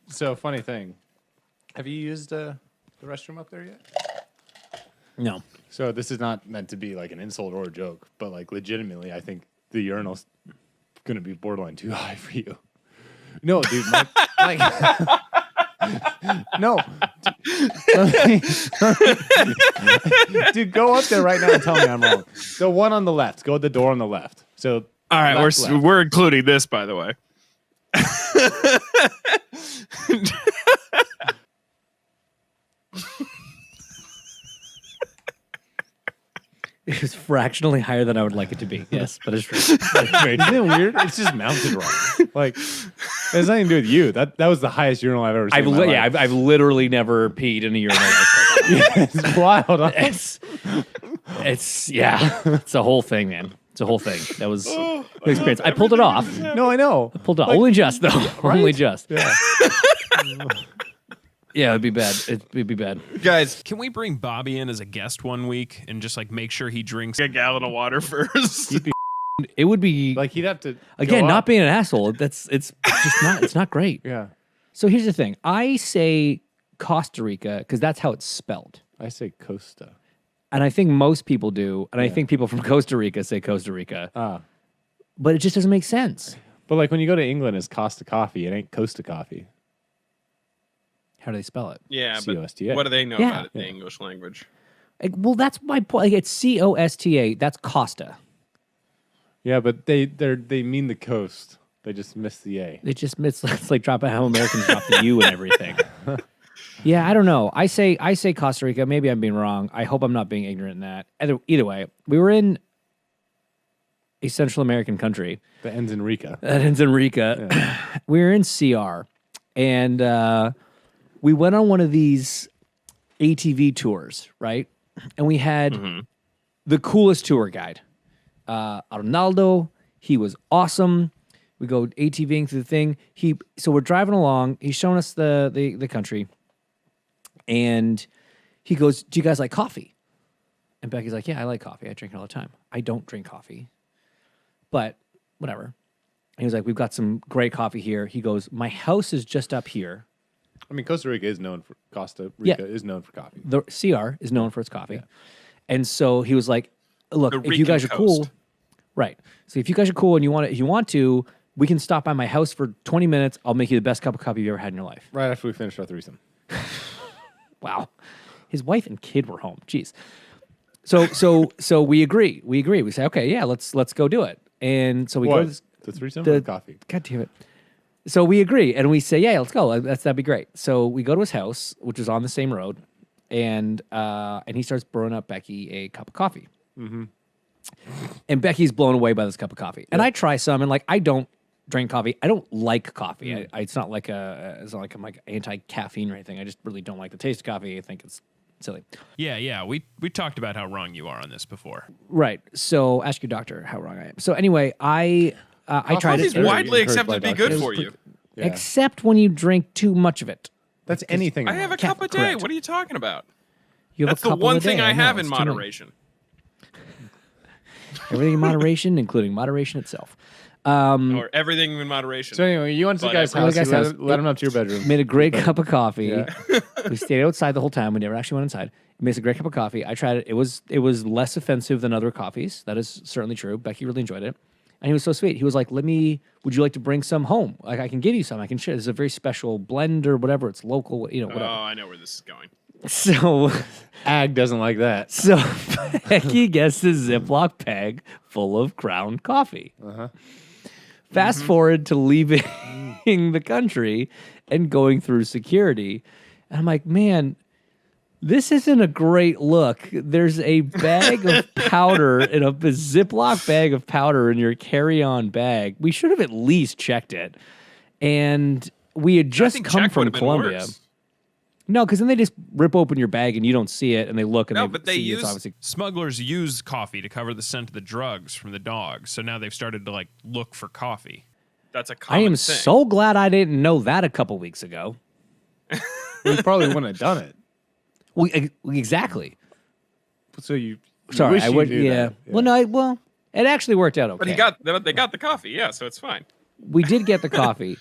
So funny thing. Have you used the restroom up there yet? No. So this is not meant to be like an insult or a joke, but like legitimately, I think the urinal's gonna be borderline too high for you. No, dude, no. Dude, go up there right now and tell me I'm wrong. The one on the left. Go at the door on the left. So all right, we're including this, by the way. It was fractionally higher than I would like it to be. Yes, but it's true. Isn't it weird? It's just mounted wrong. Like, it has nothing to do with you. That was the highest urinal I've ever seen. I've literally never peed in a urinal. It's wild. Huh? It's a whole thing, man. It's a whole thing. That was an experience. I pulled it off. No, I know. I pulled it off. Only just, though. Right? Only just. Yeah. Yeah, it'd be bad. It'd be bad. Guys, can we bring Bobby in as a guest one week and just like make sure he drinks a gallon of water first? It would be Like he'd have to not being an asshole. It's not great. Yeah. So here's the thing. I say Costa Rica because that's how it's spelled. I say Costa. And I think most people do. And I think people from Costa Rica say Costa Rica. But it just doesn't make sense. But like when you go to England, it's Costa Coffee. It ain't Costa Coffee. How do they spell it? Yeah, C-O-S-T-A. but what do they know about it in the English language? Well, that's my point. Like, it's C-O-S-T-A. That's Costa. Yeah, but they mean the coast. They just miss the A. They just miss. It's like dropping how Americans drop the U and everything. Yeah, I don't know. I say Costa Rica. Maybe I'm being wrong. I hope I'm not being ignorant in that. Either way, we were in a Central American country. That ends in Rica. Yeah. We were in CR, and we went on one of these ATV tours, right? And we had the coolest tour guide, Arnaldo. He was awesome. We go ATVing through the thing. So we're driving along. He's showing us the country, and he goes, "Do you guys like coffee?" And Becky's like, "Yeah, I like coffee. I drink it all the time. I don't drink coffee, but whatever." And he was like, "We've got some great coffee here." He goes, "My house is just up here." I mean, Costa Rica is known for coffee. The CR is known for its coffee. Yeah. And so he was like, look, if you guys are cool, right. So if you guys are cool and if you want to, we can stop by my house for 20 minutes. I'll make you the best cup of coffee you've ever had in your life. Right after we finish our threesome. Wow. His wife and kid were home. Jeez. So we agree. We say, okay, yeah, let's go do it. And so we go to the threesome or coffee. God damn it. So we agree, and we say, yeah, let's go. That'd be great. So we go to his house, which is on the same road, and he starts brewing up Becky a cup of coffee. Mm-hmm. And Becky's blown away by this cup of coffee. And I try some, and like I don't drink coffee. I don't like coffee. Mm. It's not like I'm like anti-caffeine or anything. I just really don't like the taste of coffee. I think it's silly. Yeah. We talked about how wrong you are on this before. Right. So ask your doctor how wrong I am. So anyway, I tried it. Coffee's widely accepted to be good for you. Yeah. Except when you drink too much of it. That's anything. I have a cup a day. Correct. What are you talking about? That's the one thing I have in moderation. Everything in moderation, including moderation itself. Or everything in moderation. So anyway, you went to the guy's house. Let him up to your bedroom. Made a great cup of coffee. Yeah. We stayed outside the whole time. We never actually went inside. He makes a great cup of coffee. I tried it. It was less offensive than other coffees. That is certainly true. Becky really enjoyed it. And he was so sweet. He was like, would you like to bring some home? Like, I can give you some. I can share. This is a very special blend or whatever. It's local, whatever. Oh, I know where this is going. So, Ag doesn't like that. So, Becky gets a Ziploc bag full of ground coffee. Uh-huh. Fast forward to leaving the country and going through security. And I'm like, man, this isn't a great look. There's a bag of powder in a Ziploc bag of powder in your carry-on bag. We should have at least checked it. And we had just come from Colombia. No, because then they just rip open your bag and you don't see it, and they look and smugglers use coffee to cover the scent of the drugs from the dogs. So now they've started to like look for coffee. That's a common thing. So glad I didn't know that a couple weeks ago. We probably wouldn't have done it. Well, exactly. So you sorry, wish I would. you Yeah. Well, it actually worked out okay. But they got the coffee, yeah. So it's fine. We did get the coffee.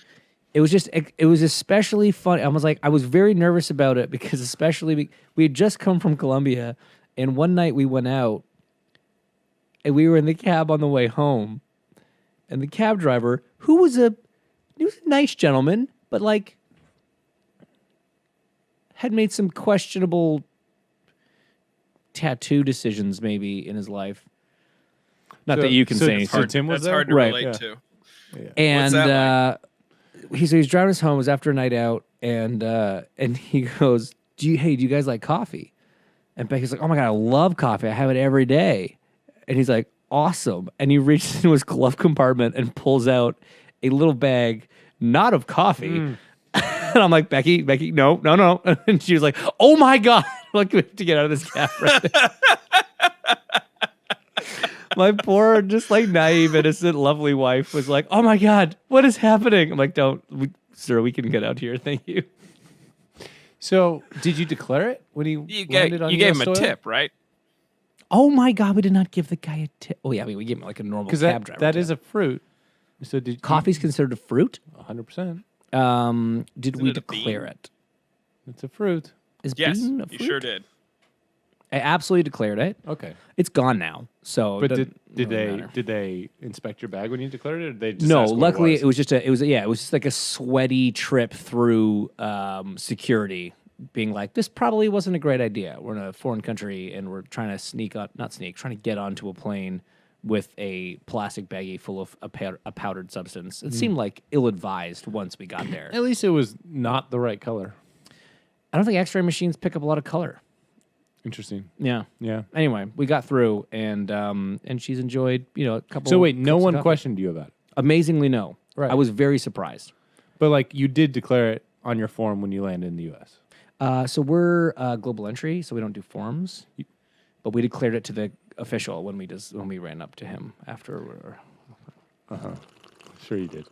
it was especially fun. I was very nervous about it because especially we had just come from Colombia, and one night we went out, and we were in the cab on the way home, and the cab driver, he was a nice gentleman, but like had made some questionable tattoo decisions maybe in his life. Not that you can say anything. So Tim was That's there? hard to Right. relate to. And What's that he's driving us home. It was after a night out, and he goes, "Do you guys like coffee?" And Becky's like, "Oh my god, I love coffee. I have it every day." And he's like, "Awesome!" And he reaches into his glove compartment and pulls out a little bag, not of coffee. And I'm like, Becky, no. And she was like, "Oh my god!" Like, we have to get out of this cab right now. My poor, just like naive, innocent, lovely wife was like, "Oh my god, what is happening?" I'm like, "Sir, we can get out here, thank you." So, did you declare it when he landed on You gave him US a soil? tip, right? Oh my god, we did not give the guy a tip. Oh yeah, I mean, we gave him like a normal Because cab driver. that tip. is a fruit. So did Coffee's considered a fruit. 100%. Did Isn't we it a declare bean? it? It's a fruit. Is Yes, bean a you fruit? sure did. I absolutely declared it. Okay. It's gone now. So, But it did doesn't they really matter. did they inspect your bag when you declared it, or did they just No, ask what luckily it was? it was just like a sweaty trip through security, being like, this probably wasn't a great idea. We're in a foreign country and we're trying to get onto a plane with a plastic baggie full of a powdered substance. It seemed like ill-advised once we got there. At least it was not the right color. I don't think X-ray machines pick up a lot of color. Interesting. Yeah. Yeah. Anyway, we got through, and she's enjoyed, a couple. So wait, no cups of one coffee. questioned you about it, Amazingly, no. Right. I was very surprised. but like you did declare it on your form when you landed in the U.S. So we're global entry, so we don't do forms, but we declared it to the official when we ran up to him after. Sure, you did.